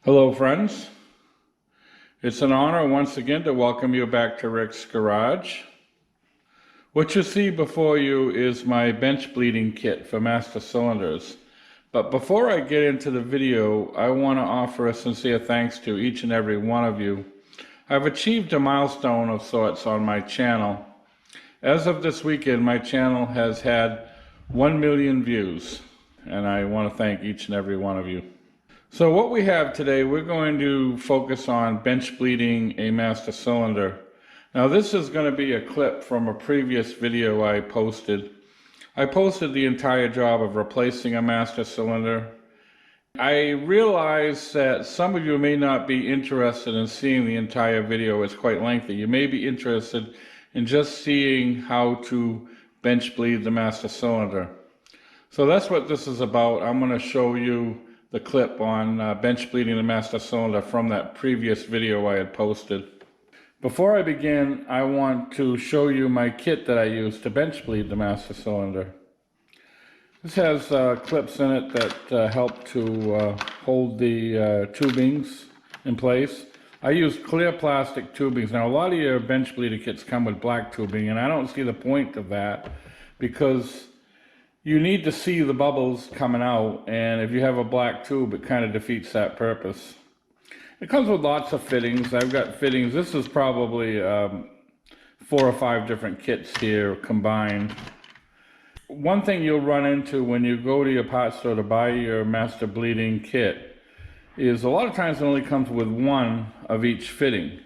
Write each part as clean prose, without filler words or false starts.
Hello friends, it's an honor once again to welcome you back to Rick's Garage. What you see before you is my bench bleeding kit for master cylinders. But before I get into the video, I want to offer a sincere thanks to each and every one of you. I've achieved a milestone of sorts on my channel. As of this weekend, my channel has had 1 million views, and I want to thank each and every one of you. So what we have today, we're going to focus on bench bleeding a master cylinder. Now this is going to be a clip from a previous video I posted. I posted the entire job of replacing a master cylinder. I realize that some of you may not be interested in seeing the entire video. It's quite lengthy. You may be interested in just seeing how to bench bleed the master cylinder. So that's what this is about. I'm going to show you the clip on bench bleeding the master cylinder from that previous video I had posted. Before I begin, I want to show you my kit that I use to bench bleed the master cylinder. This has clips in it that help to hold the tubings in place. I use clear plastic tubings. Now a lot of your bench bleeder kits come with black tubing, and I don't see the point of that because you need to see the bubbles coming out, and if you have a black tube, it kind of defeats that purpose. It comes with lots of fittings. I've got fittings. This is probably 4 or 5 different kits here combined. One thing you'll run into when you go to your parts store to buy your master bleeding kit is a lot of times it only comes with one of each fitting.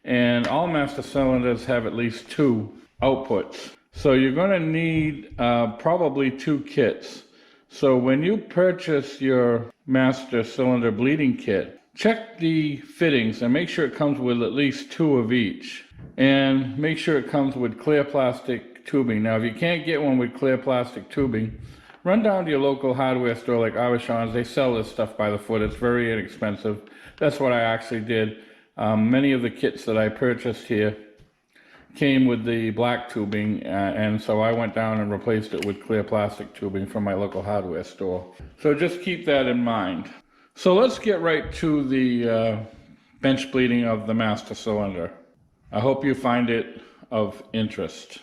And all master cylinders have at least 2 outputs. So you're going to need probably 2 kits. So when you purchase your master cylinder bleeding kit, check the fittings and make sure it comes with at least 2 of each. And make sure it comes with clear plastic tubing. Now if you can't get one with clear plastic tubing, run down to your local hardware store like Avashon's. They sell this stuff by the foot. It's very inexpensive. That's what I actually did. Many of the kits that I purchased here came with the black tubing, and so I went down and replaced it with clear plastic tubing from my local hardware store. So just keep that in mind. So let's get right to the bench bleeding of the master cylinder. I hope you find it of interest.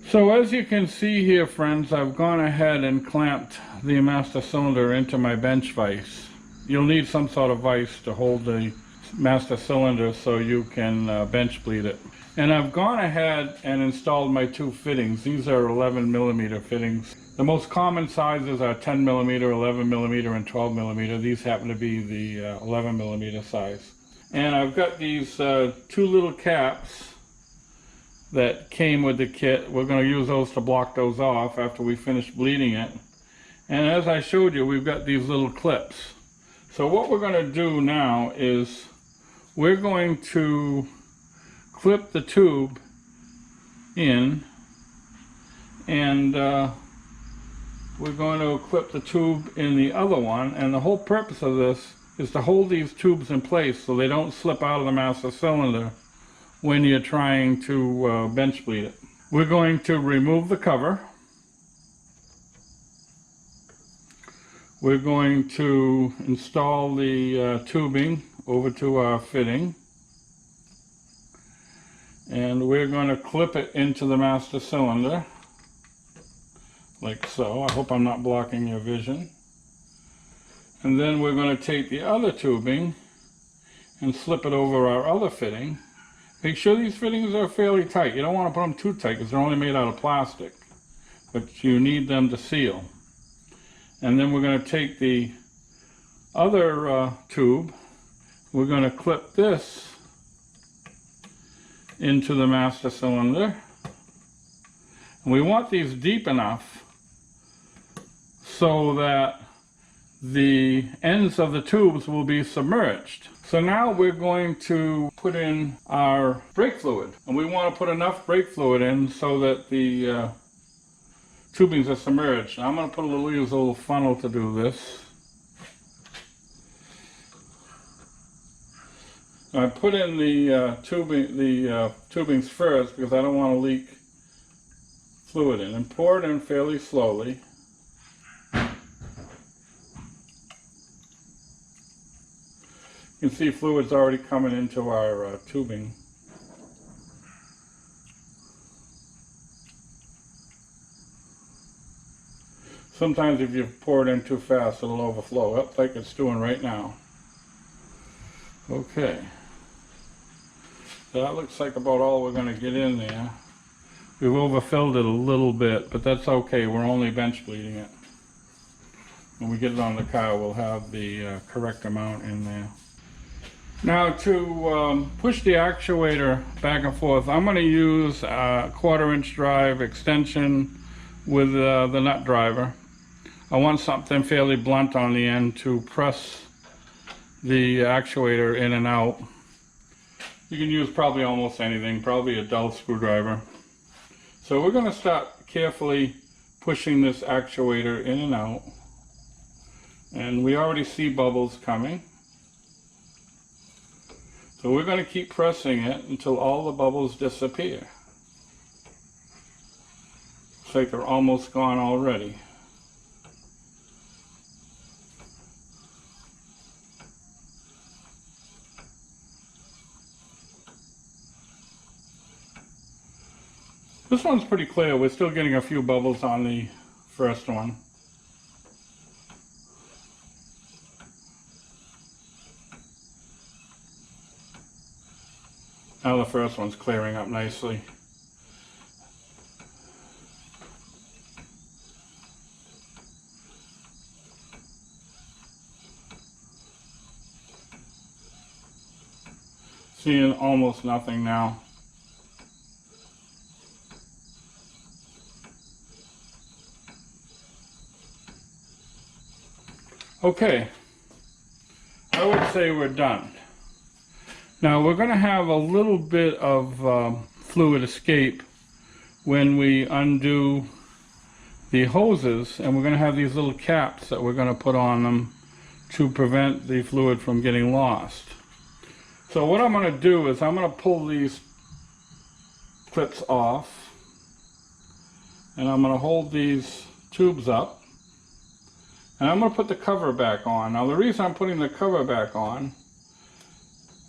So as you can see here, friends, I've gone ahead and clamped the master cylinder into my bench vise. You'll need some sort of vise to hold the master cylinder so you can bench bleed it. And I've gone ahead and installed my 2 fittings. These are 11 millimeter fittings. The most common sizes are 10 millimeter, 11 millimeter, and 12 millimeter. These happen to be the 11 millimeter size. And I've got these 2 little caps that came with the kit. We're going to use those to block those off after we finish bleeding it. And as I showed you, we've got these little clips. So what we're going to do now is we're going to clip the tube in, and we're going to clip the tube in the other one, and the whole purpose of this is to hold these tubes in place so they don't slip out of the master cylinder when you're trying to bench bleed it. We're going to remove the cover. We're going to install the tubing over to our fitting, and we're going to clip it into the master cylinder like so. I hope I'm not blocking your vision. And then we're going to take the other tubing and slip it over our other fitting. Make sure these fittings are fairly tight. You don't want to put them too tight because they're only made out of plastic, but you need them to seal. And then we're going to take the other tube. We're going to clip this into the master cylinder, and we want these deep enough so that the ends of the tubes will be submerged. So now we're going to put in our brake fluid, and we want to put enough brake fluid in so that the tubings are submerged. Now I'm going to use a little funnel to do this. I put in the tubings first because I don't want to leak fluid in, and pour it in fairly slowly. You can see fluid's already coming into our tubing. Sometimes if you pour it in too fast, it'll overflow, up like it's doing right now. Okay. So that looks like about all we're going to get in there. We've overfilled it a little bit, but that's okay. We're only bench bleeding it. When we get it on the car, we'll have the correct amount in there. Now to push the actuator back and forth, I'm going to use a 1/4" drive extension with the nut driver. I want something fairly blunt on the end to press the actuator in and out. You can use probably almost anything, probably a dull screwdriver. So we're going to start carefully pushing this actuator in and out. And we already see bubbles coming. So we're going to keep pressing it until all the bubbles disappear. Looks like they're almost gone already. This one's pretty clear. We're still getting a few bubbles on the first one. Now the first one's clearing up nicely. Seeing almost nothing now. Okay, I would say we're done. Now we're going to have a little bit of fluid escape when we undo the hoses, and we're going to have these little caps that we're going to put on them to prevent the fluid from getting lost. So what I'm going to do is I'm going to pull these clips off, and I'm going to hold these tubes up. And I'm going to put the cover back on. Now the reason I'm putting the cover back on,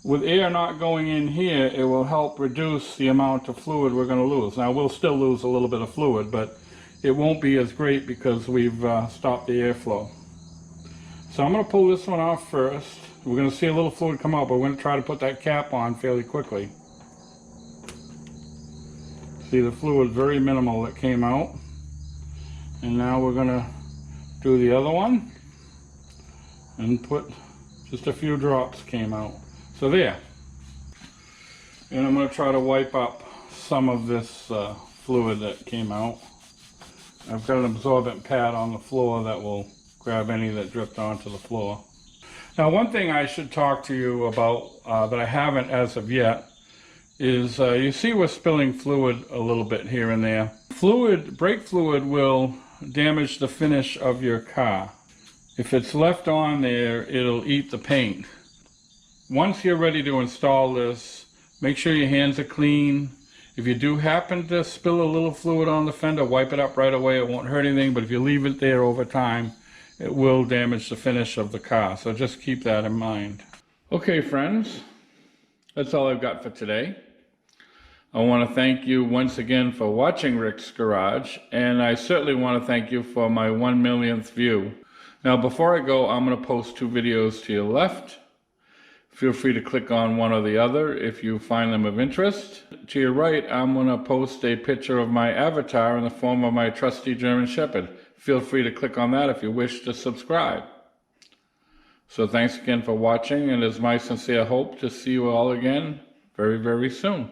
with air not going in here, it will help reduce the amount of fluid we're going to lose. Now we'll still lose a little bit of fluid, but it won't be as great because we've stopped the airflow. So I'm going to pull this one off first. We're going to see a little fluid come out, but we're going to try to put that cap on fairly quickly. See, the fluid very minimal that came out. And now we're going to do the other one and put just a few drops came out. So there. And I'm going to try to wipe up some of this fluid that came out. I've got an absorbent pad on the floor that will grab any that dripped onto the floor. Now one thing I should talk to you about that I haven't as of yet is you see we're spilling fluid a little bit here and there. Brake fluid will damage the finish of your car. If it's left on there, it'll eat the paint. Once you're ready to install this, make sure your hands are clean. If you do happen to spill a little fluid on the fender, wipe it up right away. It won't hurt anything, but if you leave it there over time, it will damage the finish of the car. So just keep that in mind. Okay, friends, that's all I've got for today. I want to thank you once again for watching Rick's Garage, and I certainly want to thank you for my 1 millionth view. Now before I go, I'm going to post 2 videos to your left. Feel free to click on one or the other if you find them of interest. To your right, I'm going to post a picture of my avatar in the form of my trusty German Shepherd. Feel free to click on that if you wish to subscribe. So thanks again for watching, and it's my sincere hope to see you all again very, very soon.